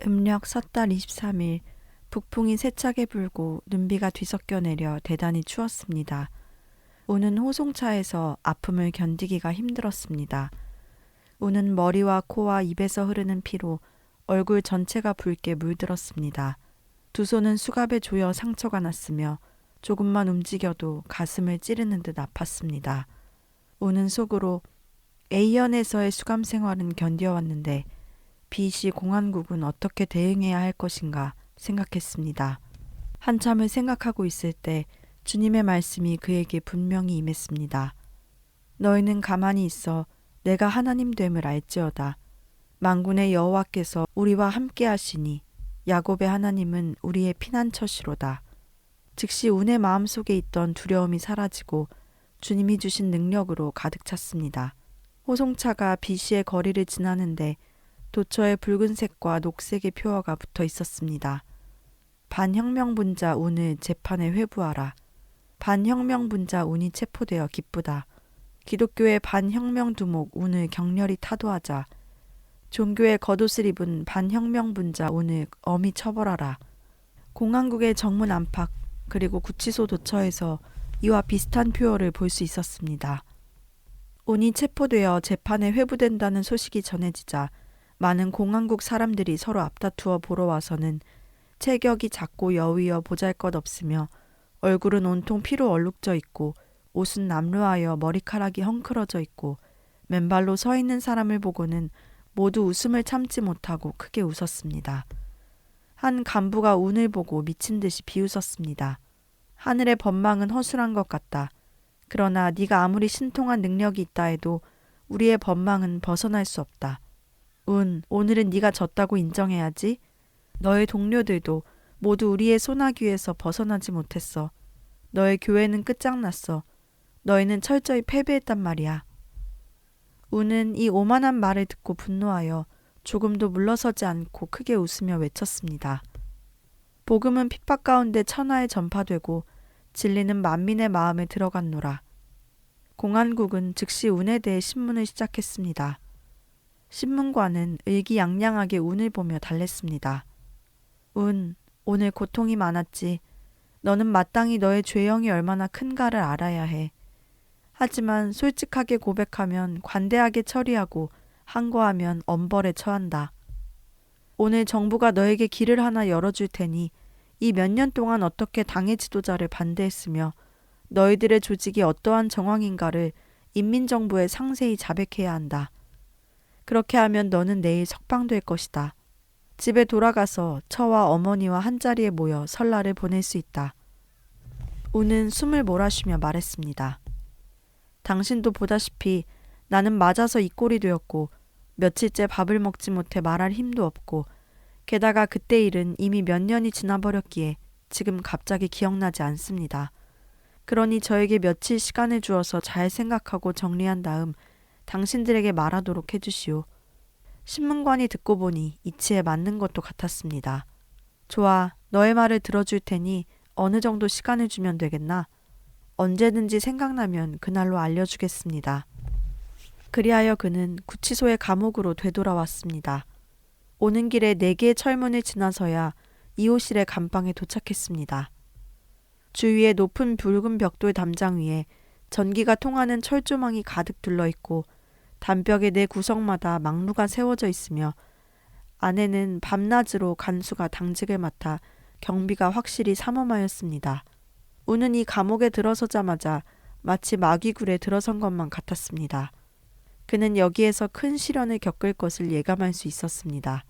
음력 섣달 23일 북풍이 세차게 불고 눈비가 뒤섞여 내려 대단히 추웠습니다. 우는 호송차에서 아픔을 견디기가 힘들었습니다. 우는 머리와 코와 입에서 흐르는 피로 얼굴 전체가 붉게 물들었습니다. 두 손은 수갑에 조여 상처가 났으며 조금만 움직여도 가슴을 찌르는 듯 아팠습니다. 우는 속으로 A현에서의 수감 생활은 견뎌왔는데 B씨 공안국은 어떻게 대응해야 할 것인가 생각했습니다. 한참을 생각하고 있을 때 주님의 말씀이 그에게 분명히 임했습니다. 너희는 가만히 있어 내가 하나님 됨을 알지어다. 만군의 여호와께서 우리와 함께 하시니 야곱의 하나님은 우리의 피난처시로다. 즉시 운의 마음속에 있던 두려움이 사라지고 주님이 주신 능력으로 가득 찼습니다. 호송차가 B씨의 거리를 지나는데 도처에 붉은색과 녹색의 표어가 붙어 있었습니다. 반혁명분자 운을 재판에 회부하라. 반혁명분자 운이 체포되어 기쁘다. 기독교의 반혁명 두목 운을 격렬히 타도하자. 종교의 겉옷을 입은 반혁명분자 운을 엄히 처벌하라. 공안국의 정문 안팎 그리고 구치소 도처에서 이와 비슷한 표어를 볼 수 있었습니다. 운이 체포되어 재판에 회부된다는 소식이 전해지자 많은 공안국 사람들이 서로 앞다투어 보러 와서는 체격이 작고 여위어 보잘것없으며 얼굴은 온통 피로 얼룩져 있고 옷은 남루하여 머리카락이 헝클어져 있고 맨발로 서 있는 사람을 보고는 모두 웃음을 참지 못하고 크게 웃었습니다. 한 간부가 운을 보고 미친 듯이 비웃었습니다. 하늘의 법망은 허술한 것 같다. 그러나 네가 아무리 신통한 능력이 있다 해도 우리의 법망은 벗어날 수 없다. 오늘은 네가 졌다고 인정해야지. 너의 동료들도 모두 우리의 소나귀에서 벗어나지 못했어. 너의 교회는 끝장났어. 너희는 철저히 패배했단 말이야. 운은 이 오만한 말을 듣고 분노하여 조금도 물러서지 않고 크게 웃으며 외쳤습니다. 복음은 핍박 가운데 천하에 전파되고 진리는 만민의 마음에 들어갔노라. 공안국은 즉시 운에 대해 신문을 시작했습니다. 신문관은 의기양양하게 운을 보며 달랬습니다. 오늘 고통이 많았지. 너는 마땅히 너의 죄형이 얼마나 큰가를 알아야 해. 하지만 솔직하게 고백하면 관대하게 처리하고 항거하면 엄벌에 처한다. 오늘 정부가 너에게 길을 하나 열어줄 테니 이 몇 년 동안 어떻게 당의 지도자를 반대했으며 너희들의 조직이 어떠한 정황인가를 인민정부에 상세히 자백해야 한다. 그렇게 하면 너는 내일 석방될 것이다. 집에 돌아가서 처와 어머니와 한자리에 모여 설날을 보낼 수 있다. 우는 숨을 몰아쉬며 말했습니다. 당신도 보다시피 나는 맞아서 이 꼴이 되었고 며칠째 밥을 먹지 못해 말할 힘도 없고 게다가 그때 일은 이미 몇 년이 지나버렸기에 지금 갑자기 기억나지 않습니다. 그러니 저에게 며칠 시간을 주어서 잘 생각하고 정리한 다음 당신들에게 말하도록 해주시오. 신문관이 듣고 보니 이치에 맞는 것도 같았습니다. 좋아, 너의 말을 들어줄 테니 어느 정도 시간을 주면 되겠나? 언제든지 생각나면 그날로 알려주겠습니다. 그리하여 그는 구치소의 감옥으로 되돌아왔습니다. 오는 길에 4개의 철문을 지나서야 이호실의 감방에 도착했습니다. 주위에 높은 붉은 벽돌 담장 위에 전기가 통하는 철조망이 가득 둘러있고 담벽의 4구석마다 망루가 세워져 있으며 안에는 밤낮으로 간수가 당직을 맡아 경비가 확실히 삼엄하였습니다. 우는 이 감옥에 들어서자마자 마치 마귀굴에 들어선 것만 같았습니다. 그는 여기에서 큰 시련을 겪을 것을 예감할 수 있었습니다.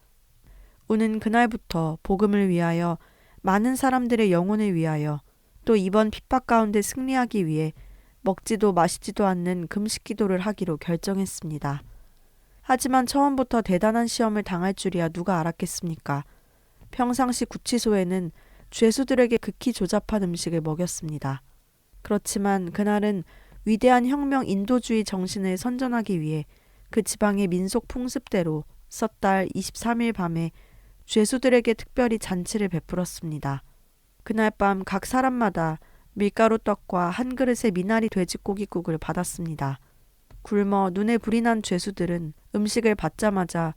우는 그날부터 복음을 위하여 많은 사람들의 영혼을 위하여 또 이번 핍박 가운데 승리하기 위해 먹지도 마시지도 않는 금식 기도를 하기로 결정했습니다. 하지만 처음부터 대단한 시험을 당할 줄이야 누가 알았겠습니까? 평상시 구치소에는 죄수들에게 극히 조잡한 음식을 먹였습니다. 그렇지만 그날은 위대한 혁명 인도주의 정신을 선전하기 위해 그 지방의 민속 풍습대로 섣달 23일 밤에 죄수들에게 특별히 잔치를 베풀었습니다. 그날 밤 각 사람마다 밀가루 떡과 한 그릇의 미나리 돼지고기국을 받았습니다. 굶어 눈에 불이 난 죄수들은 음식을 받자마자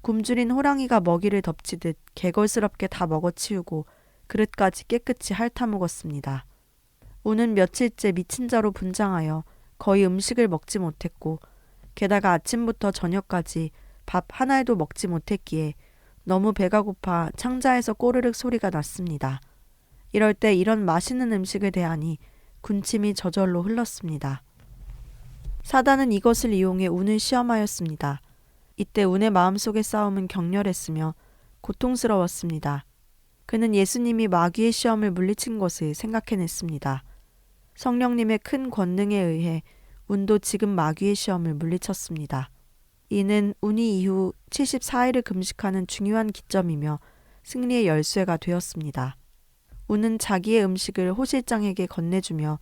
굶주린 호랑이가 먹이를 덮치듯 개걸스럽게 다 먹어치우고 그릇까지 깨끗이 핥아먹었습니다. 우는 며칠째 미친 자로 분장하여 거의 음식을 먹지 못했고 게다가 아침부터 저녁까지 밥 한 알도 먹지 못했기에 너무 배가 고파 창자에서 꼬르륵 소리가 났습니다. 이럴 때 이런 맛있는 음식을 대하니 군침이 저절로 흘렀습니다. 사단은 이것을 이용해 운을 시험하였습니다. 이때 운의 마음속의 싸움은 격렬했으며 고통스러웠습니다. 그는 예수님이 마귀의 시험을 물리친 것을 생각해냈습니다. 성령님의 큰 권능에 의해 운도 지금 마귀의 시험을 물리쳤습니다. 이는 운이 이후 74일을 금식하는 중요한 기점이며 승리의 열쇠가 되었습니다. 운은 자기의 음식을 호실장에게 건네주며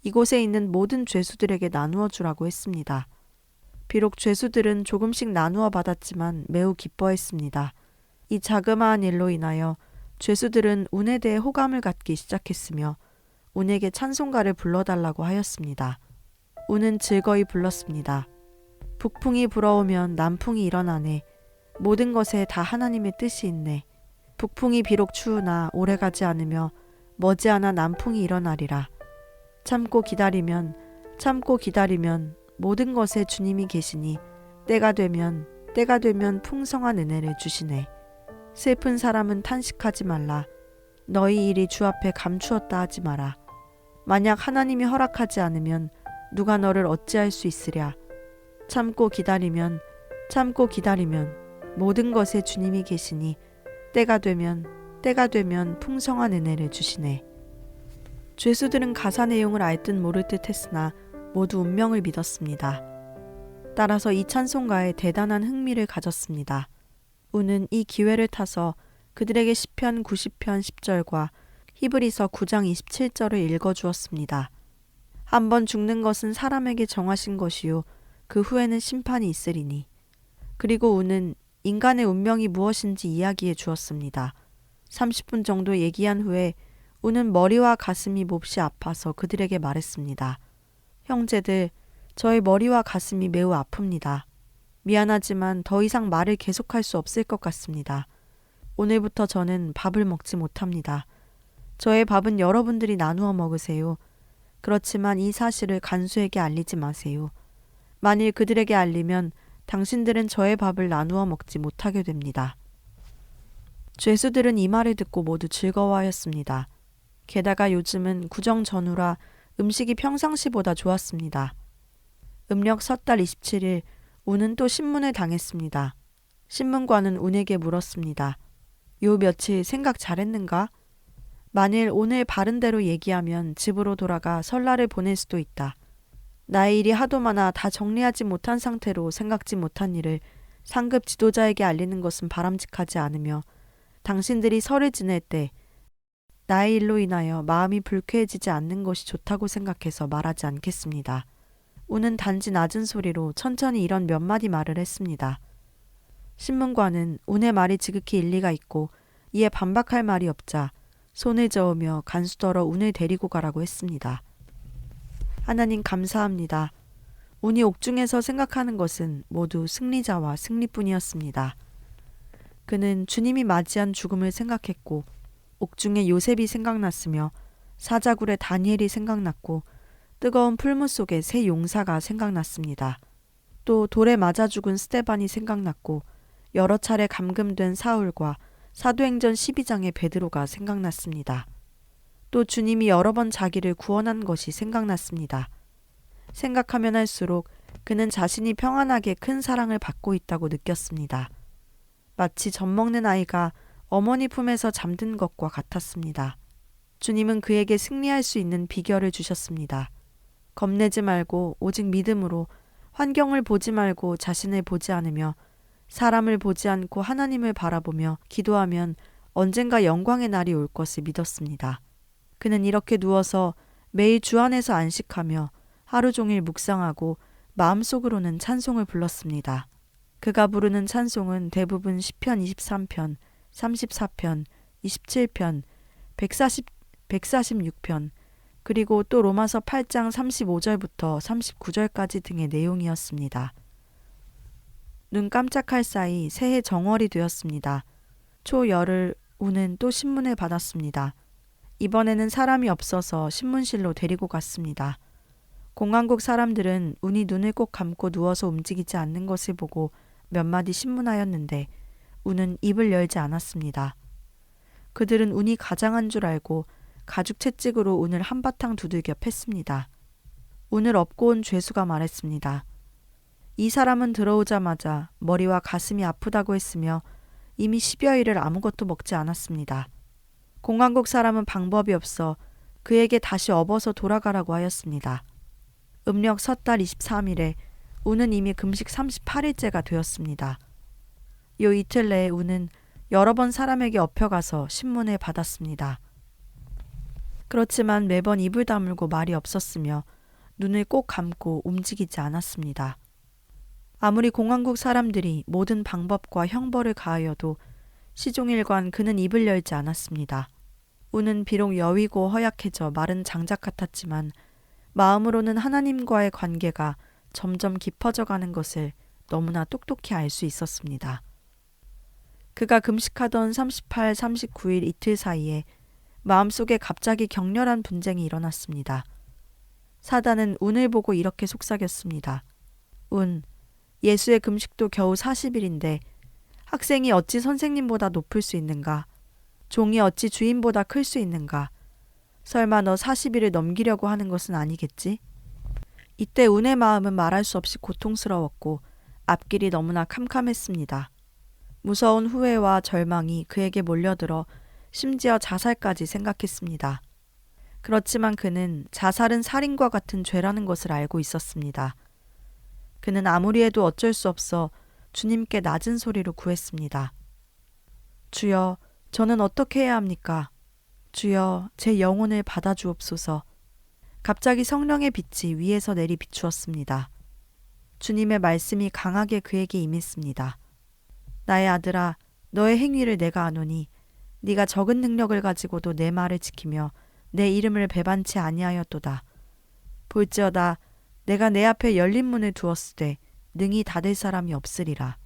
이곳에 있는 모든 죄수들에게 나누어 주라고 했습니다. 비록 죄수들은 조금씩 나누어 받았지만 매우 기뻐했습니다. 이 자그마한 일로 인하여 죄수들은 운에 대해 호감을 갖기 시작했으며 운에게 찬송가를 불러달라고 하였습니다. 운은 즐거이 불렀습니다. 북풍이 불어오면 남풍이 일어나네. 모든 것에 다 하나님의 뜻이 있네. 북풍이 비록 추우나 오래가지 않으며 머지않아 남풍이 일어나리라. 참고 기다리면 모든 것에 주님이 계시니 때가 되면 풍성한 은혜를 주시네. 슬픈 사람은 탄식하지 말라. 너희 일이 주 앞에 감추었다 하지 마라. 만약 하나님이 허락하지 않으면 누가 너를 어찌할 수 있으랴. 참고 기다리면 모든 것에 주님이 계시니 때가 되면 풍성한 은혜를 주시네. 죄수들은 가사 내용을 알 듯 모를 듯 했으나 모두 운명을 믿었습니다. 따라서 이 찬송가에 대단한 흥미를 가졌습니다. 운은 이 기회를 타서 그들에게 시편 90편 10절과 히브리서 9장 27절을 읽어주었습니다. 한번 죽는 것은 사람에게 정하신 것이요 그 후에는 심판이 있으리니. 그리고 운은 인간의 운명이 무엇인지 이야기해 주었습니다. 30분 정도 얘기한 후에 운은 머리와 가슴이 몹시 아파서 그들에게 말했습니다. 형제들, 저의 머리와 가슴이 매우 아픕니다. 미안하지만 더 이상 말을 계속할 수 없을 것 같습니다. 오늘부터 저는 밥을 먹지 못합니다. 저의 밥은 여러분들이 나누어 먹으세요. 그렇지만 이 사실을 간수에게 알리지 마세요. 만일 그들에게 알리면 당신들은 저의 밥을 나누어 먹지 못하게 됩니다. 죄수들은 이 말을 듣고 모두 즐거워하였습니다. 게다가 요즘은 구정 전후라 음식이 평상시보다 좋았습니다. 음력 섣달 27일 운은 또 신문을 당했습니다. 신문관은 운에게 물었습니다. 요 며칠 생각 잘했는가? 만일 오늘 바른 대로 얘기하면 집으로 돌아가 설날을 보낼 수도 있다. 나의 일이 하도 많아 다 정리하지 못한 상태로 생각지 못한 일을 상급 지도자에게 알리는 것은 바람직하지 않으며 당신들이 설을 지낼 때 나의 일로 인하여 마음이 불쾌해지지 않는 것이 좋다고 생각해서 말하지 않겠습니다. 운은 단지 낮은 소리로 천천히 이런 몇 마디 말을 했습니다. 신문관은 운의 말이 지극히 일리가 있고 이에 반박할 말이 없자 손을 저으며 간수더러 운을 데리고 가라고 했습니다. 하나님 감사합니다. 운이 옥중에서 생각하는 것은 모두 승리자와 승리뿐이었습니다. 그는 주님이 맞이한 죽음을 생각했고 옥중에 요셉이 생각났으며 사자굴에 다니엘이 생각났고 뜨거운 풀무 속에 새 용사가 생각났습니다. 또 돌에 맞아 죽은 스데반이 생각났고 여러 차례 감금된 사울과 사도행전 12장의 베드로가 생각났습니다. 또 주님이 여러 번 자기를 구원한 것이 생각났습니다. 생각하면 할수록 그는 자신이 평안하게 큰 사랑을 받고 있다고 느꼈습니다. 마치 젖먹는 아이가 어머니 품에서 잠든 것과 같았습니다. 주님은 그에게 승리할 수 있는 비결을 주셨습니다. 겁내지 말고 오직 믿음으로 환경을 보지 말고 자신을 보지 않으며 사람을 보지 않고 하나님을 바라보며 기도하면 언젠가 영광의 날이 올 것을 믿었습니다. 그는 이렇게 누워서 매일 주 안에서 안식하며 하루 종일 묵상하고 마음속으로는 찬송을 불렀습니다. 그가 부르는 찬송은 대부분 시편 23편, 34편, 27편, 146편, 그리고 또 로마서 8장 35절부터 39절까지 등의 내용이었습니다. 눈 깜짝할 사이 새해 정월이 되었습니다. 초열흘 운은 또 신문을 받았습니다. 이번에는 사람이 없어서 신문실로 데리고 갔습니다. 공항국 사람들은 운이 눈을 꼭 감고 누워서 움직이지 않는 것을 보고 몇 마디 신문하였는데 운은 입을 열지 않았습니다. 그들은 운이 가장한 줄 알고 가죽 채찍으로 운을 한바탕 두들겨 팼습니다. 운을 업고 온 죄수가 말했습니다. 이 사람은 들어오자마자 머리와 가슴이 아프다고 했으며 이미 10여일을 아무것도 먹지 않았습니다. 공항국 사람은 방법이 없어 그에게 다시 업어서 돌아가라고 하였습니다. 음력 섣달 23일에 운은 이미 금식 38일째가 되었습니다. 요 이틀 내에 운은 여러 번 사람에게 업혀가서 신문을 받았습니다. 그렇지만 매번 입을 다물고 말이 없었으며 눈을 꼭 감고 움직이지 않았습니다. 아무리 공항국 사람들이 모든 방법과 형벌을 가하여도 시종일관 그는 입을 열지 않았습니다. 운은 비록 여위고 허약해져 마른 장작 같았지만 마음으로는 하나님과의 관계가 점점 깊어져 가는 것을 너무나 똑똑히 알 수 있었습니다. 그가 금식하던 38, 39일 이틀 사이에 마음속에 갑자기 격렬한 분쟁이 일어났습니다. 사단은 운을 보고 이렇게 속삭였습니다. 운, 예수의 금식도 겨우 40일인데 학생이 어찌 선생님보다 높을 수 있는가? 종이 어찌 주인보다 클 수 있는가? 설마 너 40일을 넘기려고 하는 것은 아니겠지? 이때 운의 마음은 말할 수 없이 고통스러웠고 앞길이 너무나 캄캄했습니다. 무서운 후회와 절망이 그에게 몰려들어 심지어 자살까지 생각했습니다. 그렇지만 그는 자살은 살인과 같은 죄라는 것을 알고 있었습니다. 그는 아무리 해도 어쩔 수 없어 주님께 낮은 소리로 구했습니다. 주여, 저는 어떻게 해야 합니까? 주여, 제 영혼을 받아주옵소서. 갑자기 성령의 빛이 위에서 내리 비추었습니다. 주님의 말씀이 강하게 그에게 임했습니다. 나의 아들아, 너의 행위를 내가 아노니 네가 적은 능력을 가지고도 내 말을 지키며 내 이름을 배반치 아니하였도다. 볼지어다 내가 내 앞에 열린 문을 두었으되 능히 닫을 사람이 없으리라.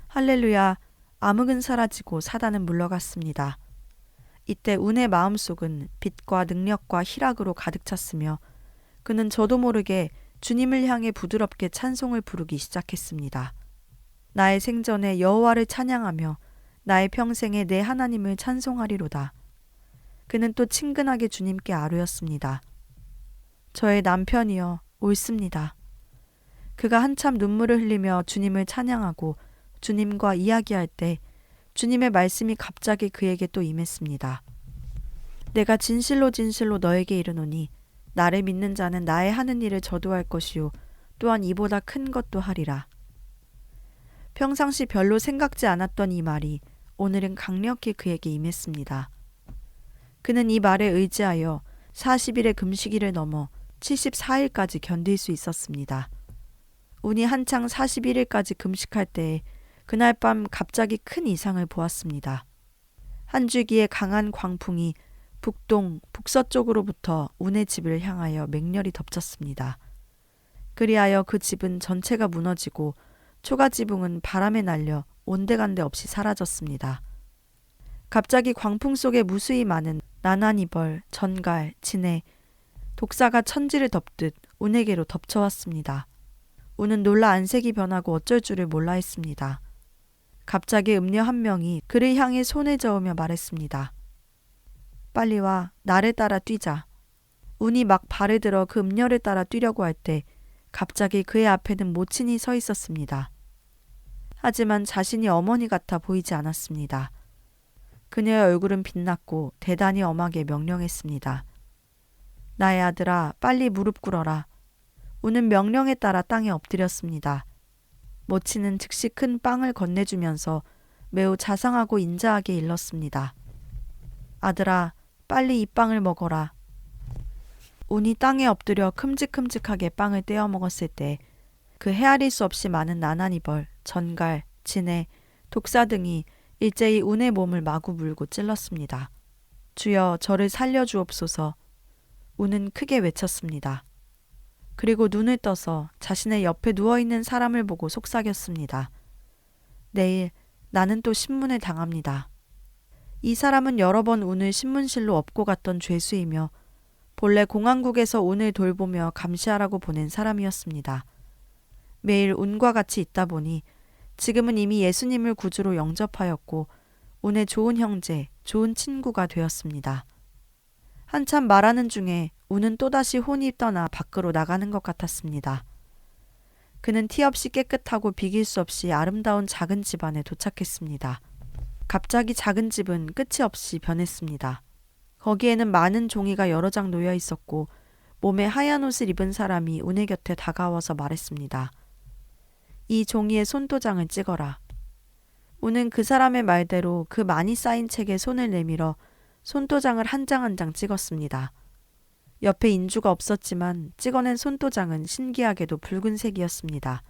할렐루야. 암흑은 사라지고 사단은 물러갔습니다. 이때 운의 마음속은 빛과 능력과 희락으로 가득 찼으며 그는 저도 모르게 주님을 향해 부드럽게 찬송을 부르기 시작했습니다. 나의 생전에 여호와를 찬양하며 나의 평생에 내 하나님을 찬송하리로다. 그는 또 친근하게 주님께 아뢰었습니다. 저의 남편이여 옳습니다. 그가 한참 눈물을 흘리며 주님을 찬양하고 주님과 이야기할 때 주님의 말씀이 갑자기 그에게 또 임했습니다. 내가 진실로 진실로 너에게 이르노니 나를 믿는 자는 나의 하는 일을 저도할 것이요 또한 이보다 큰 것도 하리라. 평상시 별로 생각지 않았던 이 말이 오늘은 강력히 그에게 임했습니다. 그는 이 말에 의지하여 40일의 금식일을 넘어 74일까지 견딜 수 있었습니다. 운이 한창 41일까지 금식할 때에 그날 밤 갑자기 큰 이상을 보았습니다. 한 줄기의 강한 광풍이 북동, 북서쪽으로부터 운의 집을 향하여 맹렬히 덮쳤습니다. 그리하여 그 집은 전체가 무너지고 초가지붕은 바람에 날려 온데간데 없이 사라졌습니다. 갑자기 광풍 속에 무수히 많은 나나니벌, 전갈, 진해, 독사가 천지를 덮듯 운에게로 덮쳐왔습니다. 운은 놀라 안색이 변하고 어쩔 줄을 몰라 했습니다. 갑자기 음녀 한 명이 그를 향해 손을 저으며 말했습니다. 빨리 와, 나를 따라 뛰자. 운이 막 발을 들어 그 음녀를 따라 뛰려고 할 때 갑자기 그의 앞에는 모친이 서 있었습니다. 하지만 자신이 어머니 같아 보이지 않았습니다. 그녀의 얼굴은 빛났고 대단히 엄하게 명령했습니다. 나의 아들아, 빨리 무릎 꿇어라. 운은 명령에 따라 땅에 엎드렸습니다. 모친은 즉시 큰 빵을 건네주면서 매우 자상하고 인자하게 일렀습니다. 아들아, 빨리 이 빵을 먹어라. 운이 땅에 엎드려 큼직큼직하게 빵을 떼어 먹었을 때 그 헤아릴 수 없이 많은 나나니벌, 전갈, 진해, 독사 등이 일제히 운의 몸을 마구 물고 찔렀습니다. 주여, 저를 살려주옵소서. 운은 크게 외쳤습니다. 그리고 눈을 떠서 자신의 옆에 누워있는 사람을 보고 속삭였습니다. 내일 나는 또 신문을 당합니다. 이 사람은 여러 번 운을 신문실로 업고 갔던 죄수이며 본래 공항국에서 운을 돌보며 감시하라고 보낸 사람이었습니다. 매일 운과 같이 있다 보니 지금은 이미 예수님을 구주로 영접하였고 운의 좋은 형제, 좋은 친구가 되었습니다. 한참 말하는 중에 운은 또다시 혼이 떠나 밖으로 나가는 것 같았습니다. 그는 티 없이 깨끗하고 비길 수 없이 아름다운 작은 집 안에 도착했습니다. 갑자기 작은 집은 끝이 없이 변했습니다. 거기에는 많은 종이가 여러 장 놓여 있었고 몸에 하얀 옷을 입은 사람이 운의 곁에 다가와서 말했습니다. 이 종이에 손도장을 찍어라. 운은 그 사람의 말대로 그 많이 쌓인 책에 손을 내밀어 손도장을 한 장 한 장 찍었습니다. 옆에 인주가 없었지만 찍어낸 손도장은 신기하게도 붉은색이었습니다.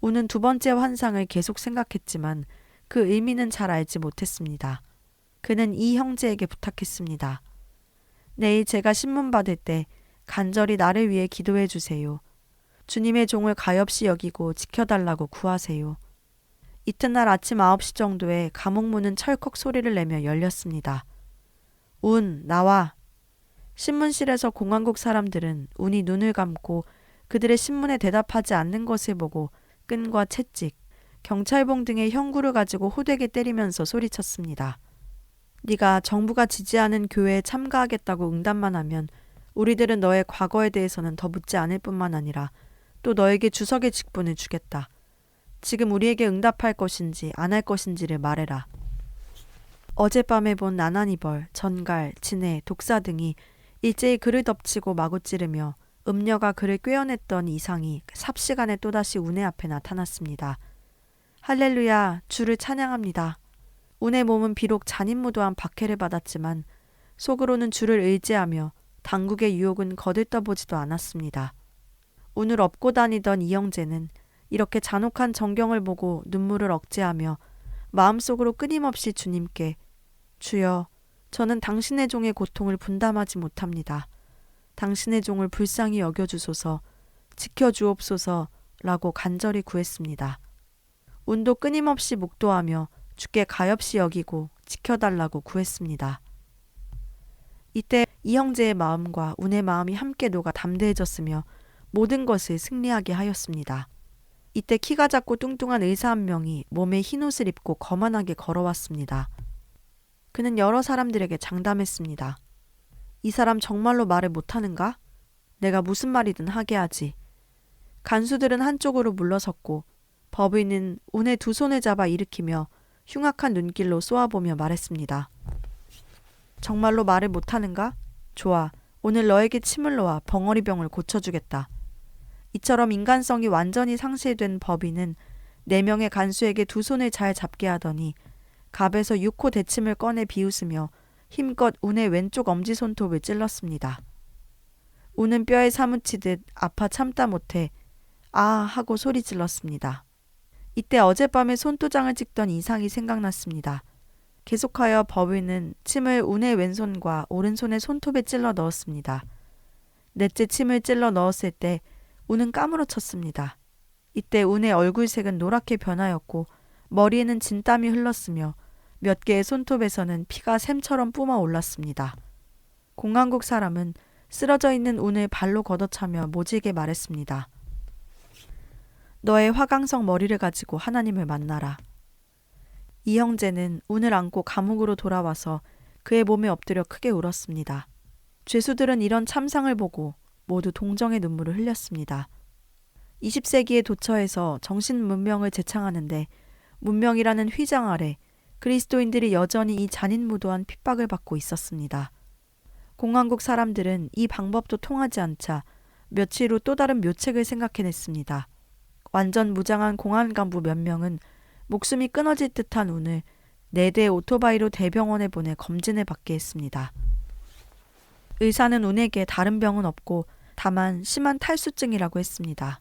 운은 두 번째 환상을 계속 생각했지만 그 의미는 잘 알지 못했습니다. 그는 이 형제에게 부탁했습니다. 내일 제가 신문 받을 때 간절히 나를 위해 기도해 주세요. 주님의 종을 가엾이 여기고 지켜달라고 구하세요. 이튿날 아침 9시 정도에 감옥 문은 철컥 소리를 내며 열렸습니다. 운, 나와. 신문실에서 공항국 사람들은 운이 눈을 감고 그들의 신문에 대답하지 않는 것을 보고 끈과 채찍, 경찰봉 등의 형구를 가지고 호되게 때리면서 소리쳤습니다. 네가 정부가 지지하는 교회에 참가하겠다고 응답만 하면 우리들은 너의 과거에 대해서는 더 묻지 않을 뿐만 아니라 또 너에게 주석의 직분을 주겠다. 지금 우리에게 응답할 것인지 안 할 것인지를 말해라. 어젯밤에 본 나나니벌, 전갈, 진해, 독사 등이 일제히 그를 덮치고 마구 찌르며 음녀가 그를 꿰어냈던 이상이 삽시간에 또다시 운의 앞에 나타났습니다. 할렐루야, 주를 찬양합니다. 운의 몸은 비록 잔인무도한 박해를 받았지만 속으로는 주를 의지하며 당국의 유혹은 거들떠보지도 않았습니다. 운을 업고 다니던 이 형제는 이렇게 잔혹한 정경을 보고 눈물을 억제하며 마음속으로 끊임없이 주님께 주여, 저는 당신의 종의 고통을 분담하지 못합니다. 당신의 종을 불쌍히 여겨주소서, 지켜주옵소서라고 간절히 구했습니다. 운도 끊임없이 묵도하며 주께 가엾이 여기고 지켜달라고 구했습니다. 이때 이 형제의 마음과 운의 마음이 함께 녹아 담대해졌으며 모든 것을 승리하게 하였습니다. 이때 키가 작고 뚱뚱한 의사 한 명이 몸에 흰옷을 입고 거만하게 걸어왔습니다. 그는 여러 사람들에게 장담했습니다. 이 사람 정말로 말을 못하는가? 내가 무슨 말이든 하게 하지. 간수들은 한쪽으로 물러섰고 법의는 운의 두 손을 잡아 일으키며 흉악한 눈길로 쏘아보며 말했습니다. 정말로 말을 못하는가? 좋아. 오늘 너에게 침을 놓아 벙어리병을 고쳐주겠다. 이처럼 인간성이 완전히 상실된 법의는 4명의 간수에게 두 손을 잘 잡게 하더니 갑에서 6호 대침을 꺼내 비웃으며 힘껏 운의 왼쪽 엄지손톱을 찔렀습니다. 운은 뼈에 사무치듯 아파 참다 못해 아 하고 소리 질렀습니다. 이때 어젯밤에 손도장을 찍던 이상이 생각났습니다. 계속하여 법의는 침을 운의 왼손과 오른손의 손톱에 찔러 넣었습니다. 넷째 침을 찔러 넣었을 때 운은 까무러쳤습니다. 이때 운의 얼굴색은 노랗게 변하였고 머리에는 진땀이 흘렀으며 몇 개의 손톱에서는 피가 샘처럼 뿜어 올랐습니다. 공항국 사람은 쓰러져 있는 운을 발로 걷어차며 모지게 말했습니다. 너의 화강석 머리를 가지고 하나님을 만나라. 이 형제는 운을 안고 감옥으로 돌아와서 그의 몸에 엎드려 크게 울었습니다. 죄수들은 이런 참상을 보고 모두 동정의 눈물을 흘렸습니다. 20세기의 도처에서 정신 문명을 제창하는데 문명이라는 휘장 아래 그리스도인들이 여전히 이 잔인무도한 핍박을 받고 있었습니다. 공항국 사람들은 이 방법도 통하지 않자 며칠 후 또 다른 묘책을 생각해냈습니다. 완전 무장한 공안 간부 몇 명은 목숨이 끊어질 듯한 운을 4대 오토바이로 대병원에 보내 검진을 받게 했습니다. 의사는 운에게 다른 병은 없고 다만 심한 탈수증이라고 했습니다.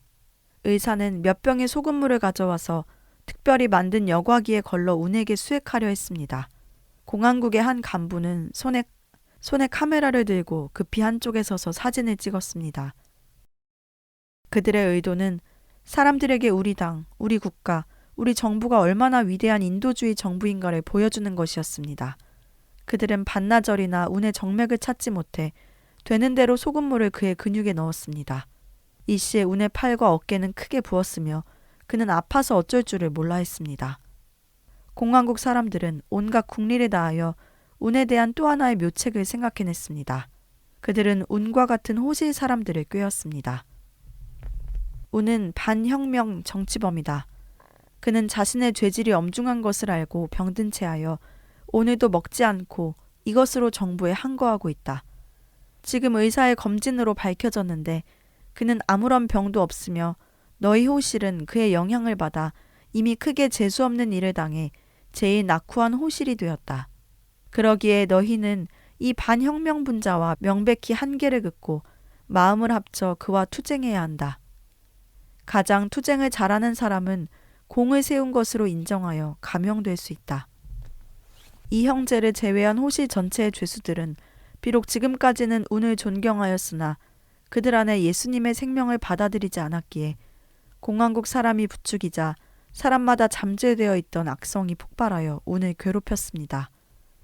의사는 몇 병의 소금물을 가져와서 특별히 만든 여과기에 걸러 운에게 수액하려 했습니다. 공항국의 한 간부는 손에 카메라를 들고 급히 한쪽에 서서 사진을 찍었습니다. 그들의 의도는 사람들에게 우리 당, 우리 국가, 우리 정부가 얼마나 위대한 인도주의 정부인가를 보여주는 것이었습니다. 그들은 반나절이나 운의 정맥을 찾지 못해 되는 대로 소금물을 그의 근육에 넣었습니다. 이 씨의 운의 팔과 어깨는 크게 부었으며 그는 아파서 어쩔 줄을 몰라 했습니다. 공화국 사람들은 온갖 국리를 다하여 운에 대한 또 하나의 묘책을 생각해냈습니다. 그들은 운과 같은 호실 사람들을 꾀었습니다. 운은 반혁명 정치범이다. 그는 자신의 죄질이 엄중한 것을 알고 병든 채하여 오늘도 먹지 않고 이것으로 정부에 항거하고 있다. 지금 의사의 검진으로 밝혀졌는데 그는 아무런 병도 없으며 너희 호실은 그의 영향을 받아 이미 크게 재수없는 일을 당해 제일 낙후한 호실이 되었다. 그러기에 너희는 이 반혁명분자와 명백히 한계를 긋고 마음을 합쳐 그와 투쟁해야 한다. 가장 투쟁을 잘하는 사람은 공을 세운 것으로 인정하여 감형될 수 있다. 이 형제를 제외한 호실 전체의 죄수들은 비록 지금까지는 운을 존경하였으나 그들 안에 예수님의 생명을 받아들이지 않았기에 공화국 사람이 부추기자 사람마다 잠재되어 있던 악성이 폭발하여 운을 괴롭혔습니다.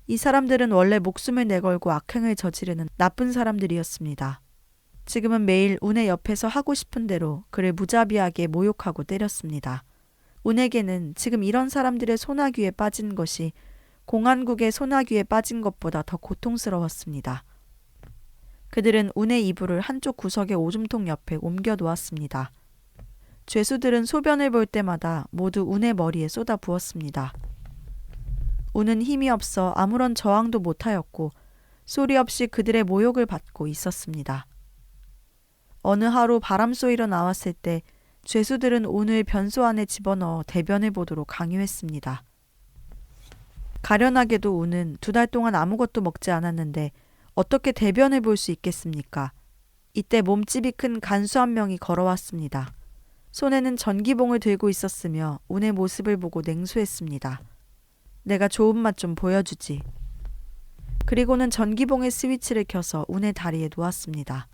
이 사람들은 원래 목숨을 내걸고 악행을 저지르는 나쁜 사람들이었습니다. 지금은 매일 운의 옆에서 하고 싶은 대로 그를 무자비하게 모욕하고 때렸습니다. 운에게는 지금 이런 사람들의 소나귀에 빠진 것이 공안국의 소나귀에 빠진 것보다 더 고통스러웠습니다. 그들은 운의 이불을 한쪽 구석의 오줌통 옆에 옮겨 놓았습니다. 죄수들은 소변을 볼 때마다 모두 운의 머리에 쏟아 부었습니다. 운은 힘이 없어 아무런 저항도 못하였고 소리 없이 그들의 모욕을 받고 있었습니다. 어느 하루 바람 쏘이러 나왔을 때 죄수들은 운을 변소 안에 집어넣어 대변을 보도록 강요했습니다. 가련하게도 운은 2달 동안 아무것도 먹지 않았는데 어떻게 대변을 볼 수 있겠습니까? 이때 몸집이 큰 간수 한 명이 걸어왔습니다. 손에는 전기봉을 들고 있었으며 운의 모습을 보고 냉소했습니다. 내가 좋은 맛 좀 보여주지. 그리고는 전기봉의 스위치를 켜서 운의 다리에 놓았습니다.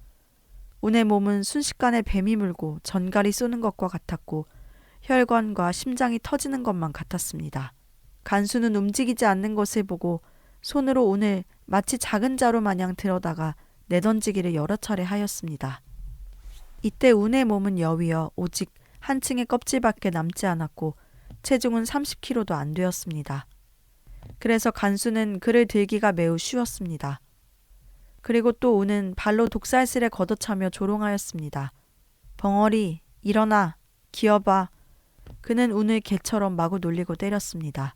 운의 몸은 순식간에 뱀이 물고 전갈이 쏘는 것과 같았고 혈관과 심장이 터지는 것만 같았습니다. 간수는 움직이지 않는 것을 보고 손으로 운을 마치 작은 자루 마냥 들어다가 내던지기를 여러 차례 하였습니다. 이때 운의 몸은 여위어 오직 한 층의 껍질밖에 남지 않았고 체중은 30kg도 안 되었습니다. 그래서 간수는 그를 들기가 매우 쉬웠습니다. 그리고 또 운은 발로 독살슬에 걷어차며 조롱하였습니다. 벙어리, 일어나, 기어봐. 그는 운을 개처럼 마구 놀리고 때렸습니다.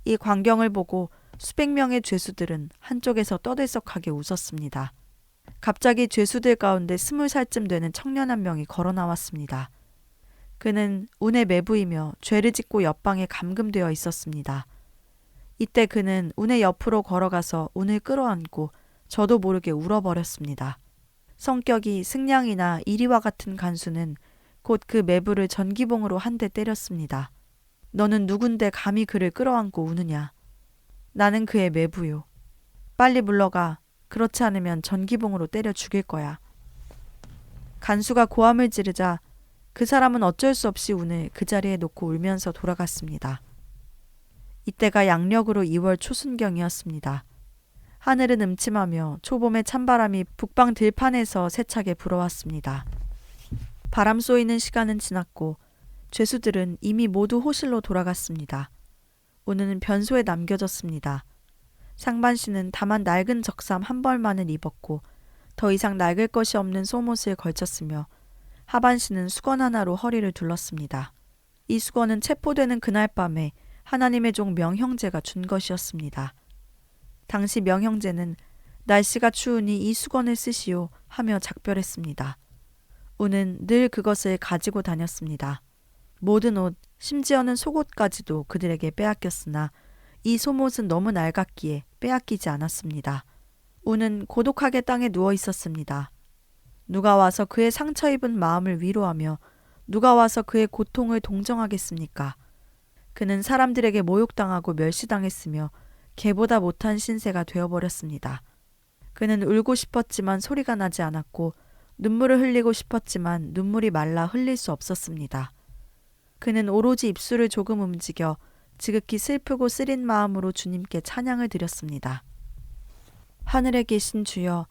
이 광경을 보고 수백 명의 죄수들은 한쪽에서 떠들썩하게 웃었습니다. 갑자기 죄수들 가운데 20살쯤 되는 청년 한 명이 걸어 나왔습니다. 그는 운의 매부이며 죄를 짓고 옆방에 감금되어 있었습니다. 이때 그는 운의 옆으로 걸어가서 운을 끌어안고 저도 모르게 울어버렸습니다. 성격이 승냥이나 이리와 같은 간수는 곧 그 매부를 전기봉으로 한 대 때렸습니다. 너는 누군데 감히 그를 끌어안고 우느냐. 나는 그의 매부요. 빨리 물러가. 그렇지 않으면 전기봉으로 때려 죽일 거야. 간수가 고함을 지르자 그 사람은 어쩔 수 없이 운을 그 자리에 놓고 울면서 돌아갔습니다. 이때가 양력으로 2월 초순경이었습니다. 하늘은 음침하며 초봄의 찬바람이 북방 들판에서 세차게 불어왔습니다. 바람 쏘이는 시간은 지났고 죄수들은 이미 모두 호실로 돌아갔습니다. 운은 변소에 남겨졌습니다. 상반신은 다만 낡은 적삼 한 벌만을 입었고 더 이상 낡을 것이 없는 속옷을 걸쳤으며 하반신은 수건 하나로 허리를 둘렀습니다. 이 수건은 체포되는 그날 밤에 하나님의 종 명형제가 준 것이었습니다. 당시 명형제는 날씨가 추우니 이 수건을 쓰시오 하며 작별했습니다. 운은 늘 그것을 가지고 다녔습니다. 모든 옷, 심지어는 속옷까지도 그들에게 빼앗겼으나 이 속옷은 너무 낡았기에 빼앗기지 않았습니다. 운은 고독하게 땅에 누워 있었습니다. 누가 와서 그의 상처 입은 마음을 위로하며 누가 와서 그의 고통을 동정하겠습니까? 그는 사람들에게 모욕당하고 멸시당했으며 개보다 못한 신세가 되어버렸습니다. 그는 울고 싶었지만 소리가 나지 않았고 눈물을 흘리고 싶었지만 눈물이 말라 흘릴 수 없었습니다. 그는 오로지 입술을 조금 움직여 지극히 슬프고 쓰린 마음으로 주님께 찬양을 드렸습니다. 하늘에 계신 주여,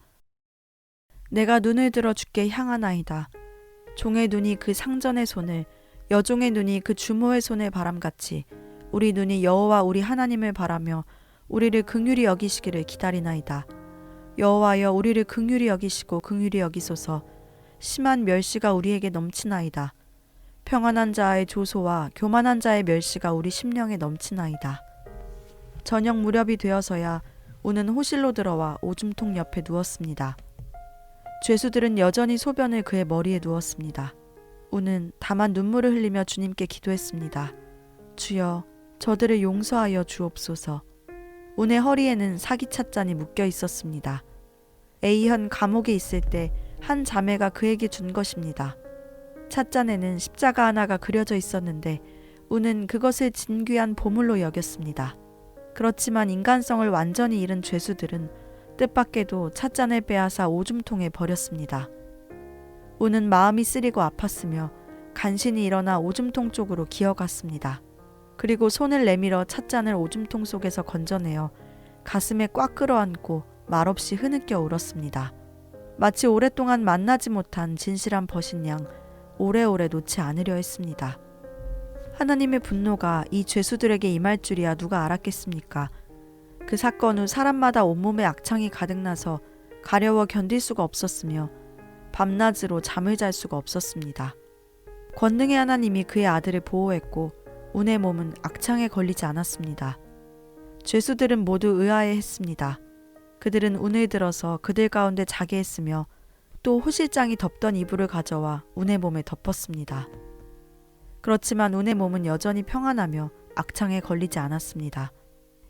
내가 눈을 들어 주께 향하나이다. 종의 눈이 그 상전의 손을, 여종의 눈이 그 주모의 손을 바람같이 우리 눈이 여호와 우리 하나님을 바라며 우리를 긍휼히 여기시기를 기다리나이다. 여호와여, 우리를 긍휼히 여기시고 긍휼히 여기소서. 심한 멸시가 우리에게 넘치나이다. 평안한 자의 조소와 교만한 자의 멸시가 우리 심령에 넘치나이다. 저녁 무렵이 되어서야 우는 호실로 들어와 오줌통 옆에 누웠습니다. 죄수들은 여전히 소변을 그의 머리에 누웠습니다. 우는 다만 눈물을 흘리며 주님께 기도했습니다. 주여, 저들을 용서하여 주옵소서. 운의 허리에는 사기 찻잔이 묶여 있었습니다. A현 감옥에 있을 때 한 자매가 그에게 준 것입니다. 찻잔에는 십자가 하나가 그려져 있었는데 운은 그것을 진귀한 보물로 여겼습니다. 그렇지만 인간성을 완전히 잃은 죄수들은 뜻밖에도 찻잔을 빼앗아 오줌통에 버렸습니다. 운은 마음이 쓰리고 아팠으며 간신히 일어나 오줌통 쪽으로 기어갔습니다. 그리고 손을 내밀어 찻잔을 오줌통 속에서 건져내어 가슴에 꽉 끌어안고 말없이 흐느껴 울었습니다. 마치 오랫동안 만나지 못한 진실한 벗인 양 오래오래 놓지 않으려 했습니다. 하나님의 분노가 이 죄수들에게 임할 줄이야 누가 알았겠습니까? 그 사건 후 사람마다 온몸에 악창이 가득나서 가려워 견딜 수가 없었으며 밤낮으로 잠을 잘 수가 없었습니다. 권능의 하나님이 그의 아들을 보호했고 운의 몸은 악창에 걸리지 않았습니다. 죄수들은 모두 의아해했습니다. 그들은 운을 들어서 그들 가운데 자게 했으며 또 호실장이 덮던 이불을 가져와 운의 몸에 덮었습니다. 그렇지만 운의 몸은 여전히 평안하며 악창에 걸리지 않았습니다.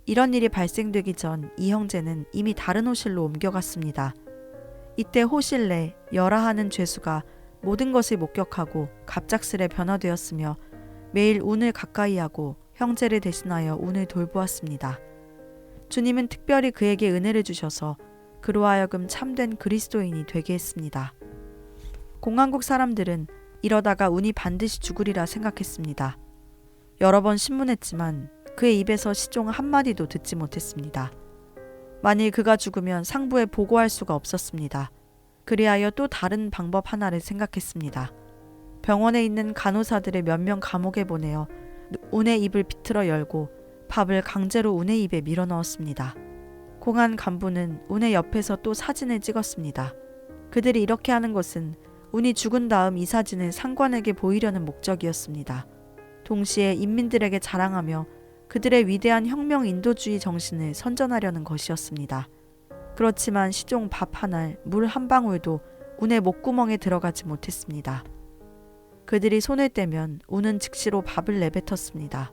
이런 일이 발생되기 전 이 형제는 이미 다른 호실로 옮겨갔습니다. 이때 호실 내 열하하는 죄수가 모든 것을 목격하고 갑작스레 변화되었으며 매일 운을 가까이 하고 형제를 대신하여 운을 돌보았습니다. 주님은 특별히 그에게 은혜를 주셔서 그로 하여금 참된 그리스도인이 되게 했습니다. 공항국 사람들은 이러다가 운이 반드시 죽으리라 생각했습니다. 여러 번 신문했지만 그의 입에서 시종 한마디도 듣지 못했습니다. 만일 그가 죽으면 상부에 보고할 수가 없었습니다. 그리하여 또 다른 방법 하나를 생각했습니다. 병원에 있는 간호사들을 몇 명 감옥에 보내어 운의 입을 비틀어 열고 밥을 강제로 운의 입에 밀어 넣었습니다. 공안 간부는 운의 옆에서 또 사진을 찍었습니다. 그들이 이렇게 하는 것은 운이 죽은 다음 이 사진을 상관에게 보이려는 목적이었습니다. 동시에 인민들에게 자랑하며 그들의 위대한 혁명 인도주의 정신을 선전하려는 것이었습니다. 그렇지만 시종 밥 한 알, 물 한 방울도 운의 목구멍에 들어가지 못했습니다. 그들이 손을 떼면 운은 즉시로 밥을 내뱉었습니다.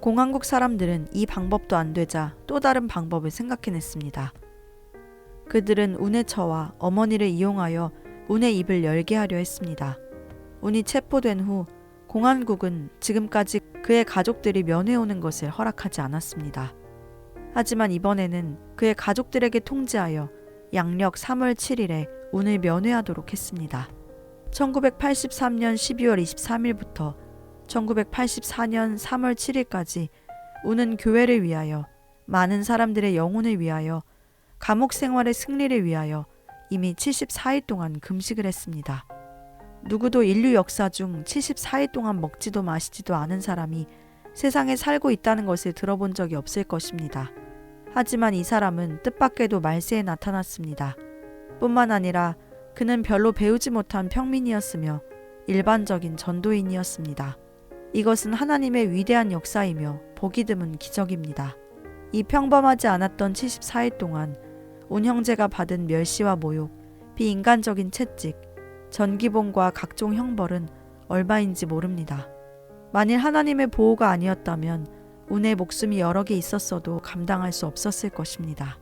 공항국 사람들은 이 방법도 안 되자 또 다른 방법을 생각해냈습니다. 그들은 운의 처와 어머니를 이용하여 운의 입을 열게 하려 했습니다. 운이 체포된 후 공안국은 지금까지 그의 가족들이 면회오는 것을 허락하지 않았습니다. 하지만 이번에는 그의 가족들에게 통지하여 양력 3월 7일에 운을 면회하도록 했습니다. 1983년 12월 23일부터 1984년 3월 7일까지 운은 교회를 위하여, 많은 사람들의 영혼을 위하여, 감옥 생활의 승리를 위하여 이미 74일 동안 금식을 했습니다. 누구도 인류 역사 중 74일 동안 먹지도 마시지도 않은 사람이 세상에 살고 있다는 것을 들어본 적이 없을 것입니다. 하지만 이 사람은 뜻밖에도 말세에 나타났습니다. 뿐만 아니라 그는 별로 배우지 못한 평민이었으며 일반적인 전도인이었습니다. 이것은 하나님의 위대한 역사이며 보기 드문 기적입니다. 이 평범하지 않았던 74일 동안 온 형제가 받은 멸시와 모욕, 비인간적인 채찍, 전기봉과 각종 형벌은 얼마인지 모릅니다. 만일 하나님의 보호가 아니었다면 운의 목숨이 여러 개 있었어도 감당할 수 없었을 것입니다.